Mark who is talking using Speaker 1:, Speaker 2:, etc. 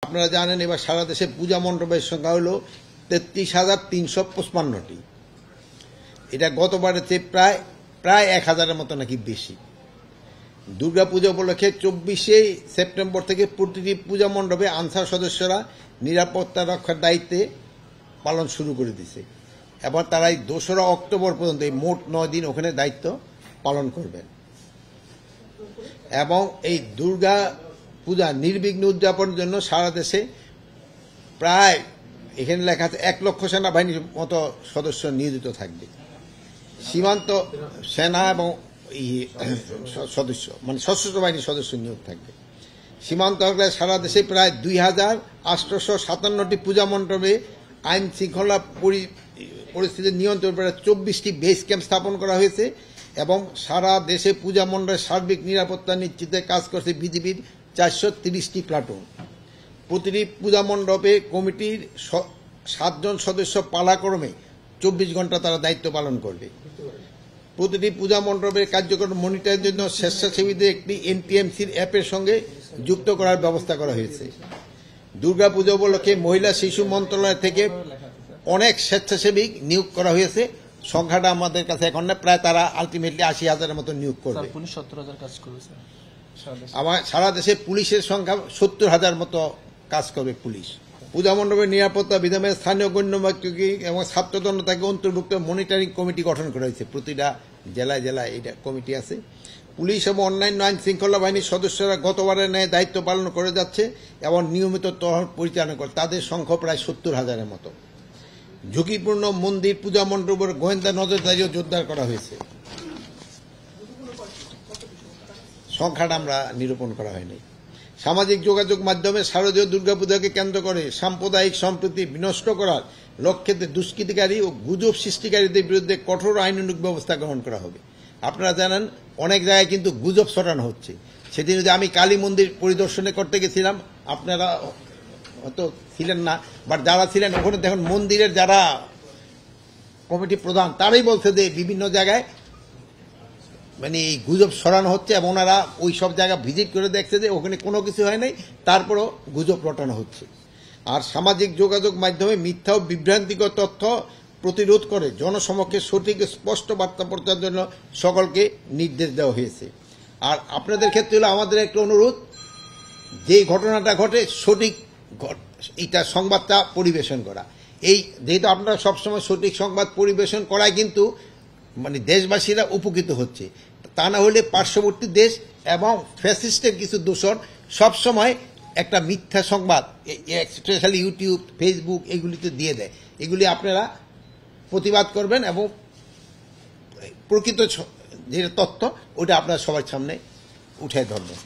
Speaker 1: আপনারা জানেন এবার সারা দেশে পূজা মণ্ডপের সংখ্যা হল 33,355টি। এটা গতবারের চেয়ে প্রায় 1,000-এর মতো নাকি বেশি। দুর্গাপূজা উপলক্ষে 24শে সেপ্টেম্বর থেকে প্রতিটি পূজা মণ্ডপে আনসার সদস্যরা নিরাপত্তা রক্ষার দায়িত্বে পালন শুরু করে দিয়েছে এবং তারাই 2রা অক্টোবর পর্যন্ত এই মোট 9 দিন ওখানে দায়িত্ব পালন করবেন এবং এই দুর্গা পূজা নির্বিঘ্ন উদযাপনের জন্য সারা দেশে প্রায় এখানে লেখা আছে 1 লক্ষ সেনাবাহিনীর মতো সদস্য নিয়োজিত থাকবে। সীমান্ত সেনা এবং সদস্য মানে সশস্ত্র বাহিনীর সদস্য নিয়োগ থাকবে। সীমান্ত এলাকায় সারা দেশে প্রায় 2,857টি পূজা মণ্ডপে আইন শৃঙ্খলা পরিস্থিতি নিয়ন্ত্রণ করে 24টি বেস ক্যাম্প স্থাপন করা হয়েছে এবং সারা দেশে পূজা মণ্ডপের সার্বিক নিরাপত্তা নিশ্চিতে কাজ করছে বিজিবির 430টি প্লাটুন। প্রতিটি পূজা মণ্ডপে কমিটির 7 জন সদস্য পালাক্রমে 24 ঘন্টা তারা দায়িত্ব পালন করবে। প্রতিটি পূজা মণ্ডপের কার্যক্রম মনিটরের জন্য স্বেচ্ছাসেবীদের একটি এনটিএমসির অ্যাপের সঙ্গে যুক্ত করার ব্যবস্থা করা হয়েছে। দুর্গাপূজা উপলক্ষে মহিলা শিশু মন্ত্রণালয় থেকে অনেক স্বেচ্ছাসেবী নিয়োগ করা হয়েছে। সংখ্যাটা আমাদের কাছে এখন না, প্রায় তারা আলটিমেটলি 80,000-এর মতো নিয়োগ করবে।
Speaker 2: পুলিশ 70,000 কাজ করবে।
Speaker 1: আমার সারা দেশে পুলিশের সংখ্যা 70,000 মতো কাজ করবে পুলিশ। পূজা মণ্ডপের নিরাপত্তা বিধানে স্থানীয় গণ্যমান্য এবং ছাত্র জনতাকে অন্তর্ভুক্ত মনিটরিং কমিটি গঠন করা হয়েছে। প্রতিটা জেলায় জেলায় এটা কমিটি আছে। পুলিশ এবং অন্যান্য আইন শৃঙ্খলা বাহিনীর সদস্যরা গতবারের ন্যায় দায়িত্ব পালন করে যাচ্ছে এবং নিয়মিত টহল পরিচালনা করে। তাদের সংখ্যা প্রায় 70,000-এর মতো। ঝুঁকিপূর্ণ মন্দির পূজা মণ্ডপের গোয়েন্দা নজরদারিও জোরদার করা হয়েছে। সংখ্যাটা আমরা নিরূপণ করা হয়নি। সামাজিক যোগাযোগ মাধ্যমে শারদীয় দুর্গাপূজাকে কেন্দ্র করে সাম্প্রদায়িক সম্প্রীতি বিনষ্ট করার লক্ষ্যে দুষ্কৃতিকারী ও গুজব সৃষ্টিকারীদের বিরুদ্ধে কঠোর আইনানুগ ব্যবস্থা গ্রহণ করা হবে। আপনারা জানেন অনেক জায়গায় কিন্তু গুজব ছড়ানো হচ্ছে। সেদিন যদি আমি কালী মন্দির পরিদর্শনে করতে গেছিলাম, আপনারা হয়তো ছিলেন না, বাট যারা ছিলেন ওখানে দেখুন মন্দিরের যারা কমিটি প্রধান তারাই বলছে যে বিভিন্ন জায়গায় মানে এই গুজব ছড়ানো হচ্ছে এবং ওনারা ওই সব জায়গা ভিজিট করে দেখছে যে ওখানে কোনো কিছু হয় নাই, তারপরও গুজব রটানো হচ্ছে। আর সামাজিক যোগাযোগ মাধ্যমে মিথ্যা ও বিভ্রান্তিকর তথ্য প্রতিরোধ করে জনসমক্ষে সঠিক স্পষ্ট বার্তা প্রচারের জন্য সকলকে নির্দেশ দেওয়া হয়েছে। আর আপনাদের ক্ষেত্রে হলো আমাদের একটা অনুরোধ, যে ঘটনাটা ঘটে সঠিক এটা সংবাদটা পরিবেশন করা। এই যেহেতু আপনারা সবসময় সঠিক সংবাদ পরিবেশন করায় কিন্তু মানে দেশবাসীরা উপকৃত হচ্ছে। তা না হলে পার্শ্ববর্তী দেশ এবং ফ্যাসিস্টের কিছু দূষণ সবসময় একটা মিথ্যা সংবাদ স্পেশালি ইউটিউব ফেসবুক এগুলিতে দিয়ে দেয়। এগুলি আপনারা প্রতিবাদ করবেন এবং প্রকৃত যে তথ্য ওটা আপনারা সবার সামনে উঠে ধরবেন।